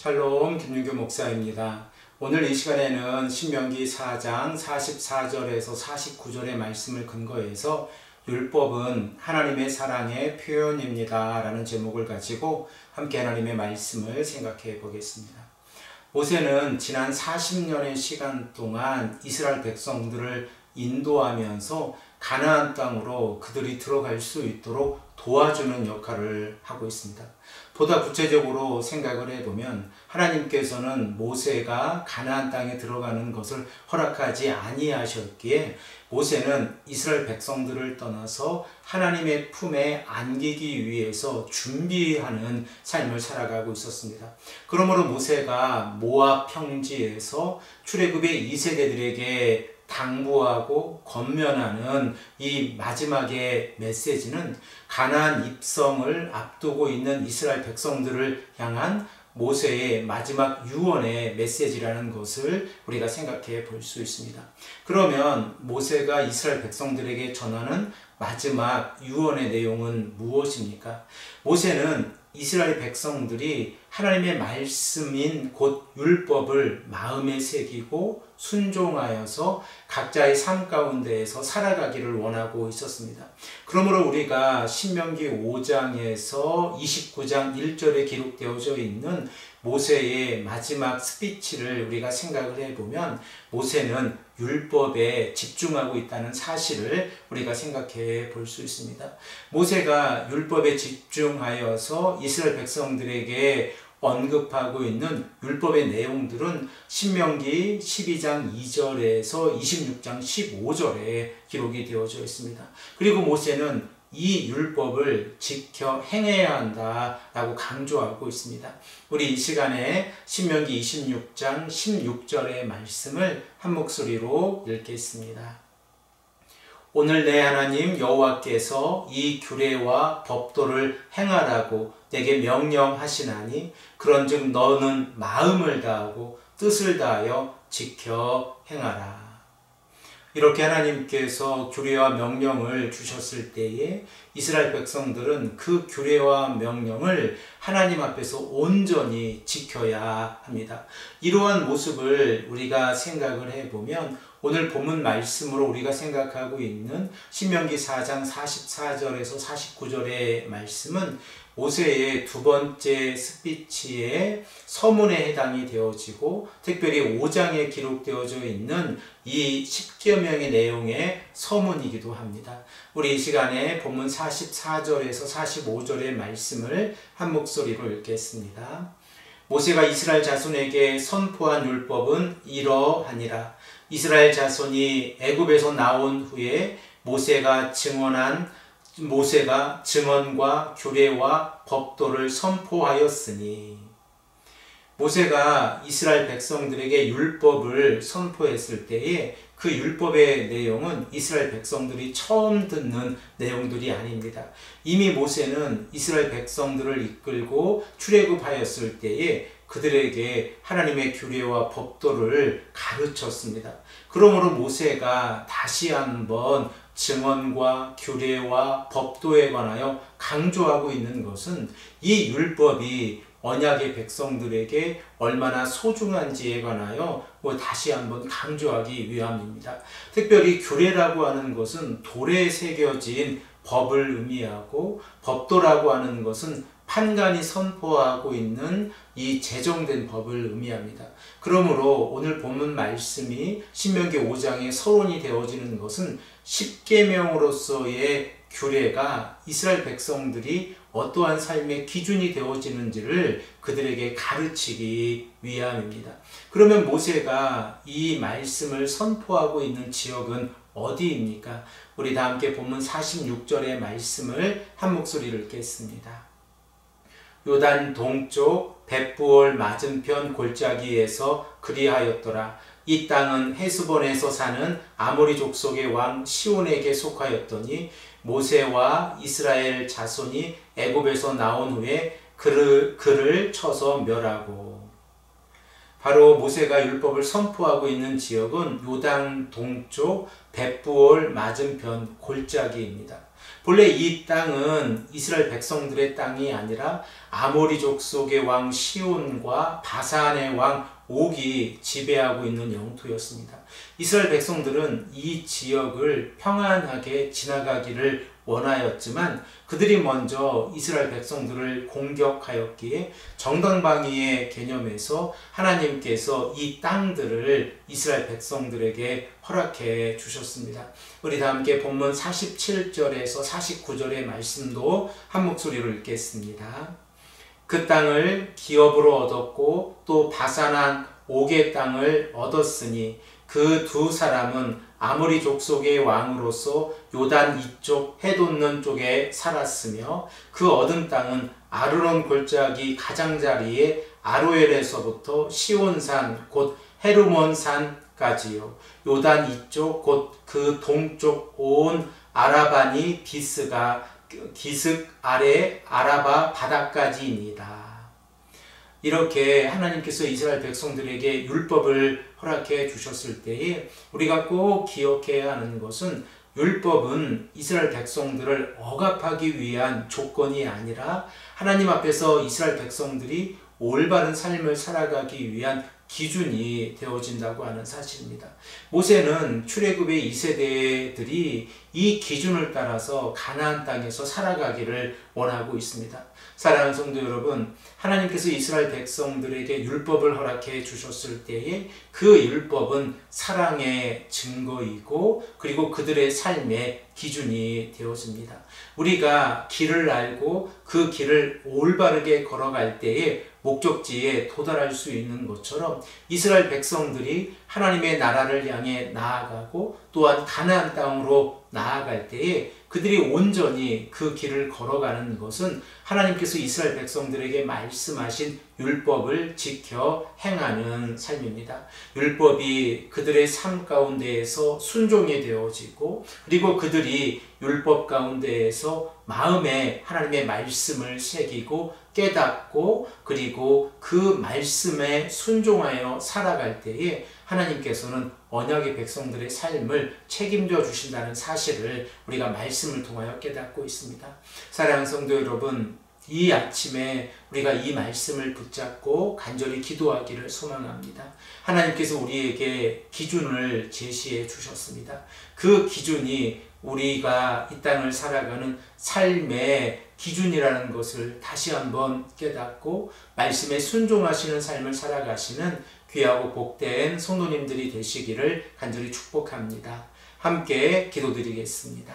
샬롬 김윤규 목사입니다. 오늘 이 시간에는 신명기 4장 44절에서 49절의 말씀을 근거해서 율법은 하나님의 사랑의 표현입니다 라는 제목을 가지고 함께 하나님의 말씀을 생각해 보겠습니다. 모세는 지난 40년의 시간 동안 이스라엘 백성들을 인도하면서 가나안 땅으로 그들이 들어갈 수 있도록 도와주는 역할을 하고 있습니다. 보다 구체적으로 생각을 해보면 하나님께서는 모세가 가나안 땅에 들어가는 것을 허락하지 아니하셨기에 모세는 이스라엘 백성들을 떠나서 하나님의 품에 안기기 위해서 준비하는 삶을 살아가고 있었습니다. 그러므로 모세가 모압 평지에서 출애굽의 2세대들에게 당부하고 권면하는 이 마지막의 메시지는 가나안 입성을 앞두고 있는 이스라엘 백성들을 향한 모세의 마지막 유언의 메시지라는 것을 우리가 생각해 볼 수 있습니다. 그러면 모세가 이스라엘 백성들에게 전하는 마지막 유언의 내용은 무엇입니까? 모세는 이스라엘 백성들이 하나님의 말씀인 곧 율법을 마음에 새기고 순종하여서 각자의 삶 가운데에서 살아가기를 원하고 있었습니다. 그러므로 우리가 신명기 5장에서 29장 1절에 기록되어져 있는 모세의 마지막 스피치를 우리가 생각을 해보면 모세는 율법에 집중하고 있다는 사실을 우리가 생각해 볼 수 있습니다. 모세가 율법에 집중하여서 이스라엘 백성들에게 언급하고 있는 율법의 내용들은 신명기 12장 2절에서 26장 15절에 기록이 되어져 있습니다. 그리고 모세는 이 율법을 지켜 행해야 한다라고 강조하고 있습니다. 우리 이 시간에 신명기 26장 16절의 말씀을 한 목소리로 읽겠습니다. 오늘 내 하나님 여호와께서 이 규례와 법도를 행하라고 내게 명령하시나니 그런즉 너는 마음을 다하고 뜻을 다하여 지켜 행하라. 이렇게 하나님께서 규례와 명령을 주셨을 때에 이스라엘 백성들은 그 규례와 명령을 하나님 앞에서 온전히 지켜야 합니다. 이러한 모습을 우리가 생각을 해보면 오늘 본문 말씀으로 우리가 생각하고 있는 신명기 4장 44절에서 49절의 말씀은 모세의 두 번째 스피치의 서문에 해당이 되어지고 특별히 5장에 기록되어져 있는 이 10계명의 내용의 서문이기도 합니다. 우리 이 시간에 본문 44절에서 45절의 말씀을 한 목소리로 읽겠습니다. 모세가 이스라엘 자손에게 선포한 율법은 이러하니라. 이스라엘 자손이 애굽에서 나온 후에 모세가 증언과 규례와 법도를 선포하였으니 모세가 이스라엘 백성들에게 율법을 선포했을 때에 그 율법의 내용은 이스라엘 백성들이 처음 듣는 내용들이 아닙니다. 이미 모세는 이스라엘 백성들을 이끌고 출애굽하였을 때에 그들에게 하나님의 규례와 법도를 가르쳤습니다. 그러므로 모세가 다시 한번 증언과 규례와 법도에 관하여 강조하고 있는 것은 이 율법이 언약의 백성들에게 얼마나 소중한지에 관하여 다시 한번 강조하기 위함입니다. 특별히 규례라고 하는 것은 돌에 새겨진 법을 의미하고 법도라고 하는 것은 판관이 선포하고 있는 이 제정된 법을 의미합니다. 그러므로 오늘 본문 말씀이 신명기 5장에 서론이 되어지는 것은 10계명으로서의 규례가 이스라엘 백성들이 어떠한 삶의 기준이 되어지는지를 그들에게 가르치기 위함입니다. 그러면 모세가 이 말씀을 선포하고 있는 지역은 어디입니까? 우리 다 함께 본문 46절의 말씀을 한 목소리로 읽겠습니다. 요단 동쪽 벳부올 맞은편 골짜기에서 그리하였더라. 이 땅은 헤스본에서 사는 아모리 족속의 왕 시온에게 속하였더니 모세와 이스라엘 자손이 애굽에서 나온 후에 그를 쳐서 멸하고. 바로 모세가 율법을 선포하고 있는 지역은 요단 동쪽 벳부올 맞은편 골짜기입니다. 본래 이 땅은 이스라엘 백성들의 땅이 아니라 아모리 족속의 왕 시온과 바산의 왕 옥이 지배하고 있는 영토였습니다. 이스라엘 백성들은 이 지역을 평안하게 지나가기를 원하였지만 그들이 먼저 이스라엘 백성들을 공격하였기에 정당방위의 개념에서 하나님께서 이 땅들을 이스라엘 백성들에게 허락해 주셨습니다. 우리 다 함께 본문 47절에서 49절의 말씀도 한 목소리로 읽겠습니다. 그 땅을 기업으로 얻었고 또 바산한 옥의 땅을 얻었으니 그 두 사람은 아모리 족속의 왕으로서 요단 이쪽 해돋는 쪽에 살았으며 그 얻은 땅은 아르논 골짜기 가장자리에 아로엘에서부터 시온산 곧 헤르몬산까지요. 요단 이쪽 곧 그 동쪽 온 아라바니 기슭 아래 아라바 바다까지입니다. 이렇게 하나님께서 이스라엘 백성들에게 율법을 허락해 주셨을 때에 우리가 꼭 기억해야 하는 것은 율법은 이스라엘 백성들을 억압하기 위한 조건이 아니라 하나님 앞에서 이스라엘 백성들이 올바른 삶을 살아가기 위한 기준이 되어진다고 하는 사실입니다. 모세는 출애굽의 2세대들이 이 기준을 따라서 가나안 땅에서 살아가기를 원하고 있습니다. 사랑하는 성도 여러분, 하나님께서 이스라엘 백성들에게 율법을 허락해 주셨을 때에 그 율법은 사랑의 증거이고 그리고 그들의 삶의 기준이 되어집니다. 우리가 길을 알고 그 길을 올바르게 걸어갈 때에 목적지에 도달할 수 있는 것처럼 이스라엘 백성들이 하나님의 나라를 향해 나아가고 또한 가나안 땅으로 나아갈 때에 그들이 온전히 그 길을 걸어가는 것은 하나님께서 이스라엘 백성들에게 말씀하신 율법을 지켜 행하는 삶입니다. 율법이 그들의 삶 가운데에서 순종이 되어지고 그리고 그들이 율법 가운데에서 마음에 하나님의 말씀을 새기고 깨닫고 그리고 그 말씀에 순종하여 살아갈 때에 하나님께서는 언약의 백성들의 삶을 책임져 주신다는 사실을 우리가 말씀을 통하여 깨닫고 있습니다. 사랑하는 성도 여러분, 이 아침에 우리가 이 말씀을 붙잡고 간절히 기도하기를 소망합니다. 하나님께서 우리에게 기준을 제시해 주셨습니다. 그 기준이 우리가 이 땅을 살아가는 삶의 기준이라는 것을 다시 한번 깨닫고 말씀에 순종하시는 삶을 살아가시는 귀하고 복된 성도님들이 되시기를 간절히 축복합니다. 함께 기도드리겠습니다.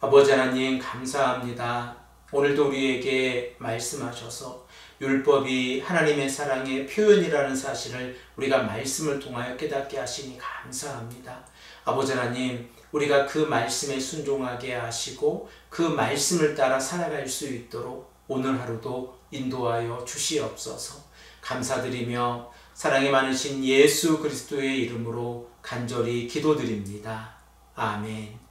아버지 하나님 감사합니다. 오늘도 우리에게 말씀하셔서 율법이 하나님의 사랑의 표현이라는 사실을 우리가 말씀을 통하여 깨닫게 하시니 감사합니다. 아버지 하나님, 우리가 그 말씀에 순종하게 하시고 그 말씀을 따라 살아갈 수 있도록 오늘 하루도 인도하여 주시옵소서. 감사드리며 사랑이 많으신 예수 그리스도의 이름으로 간절히 기도드립니다. 아멘.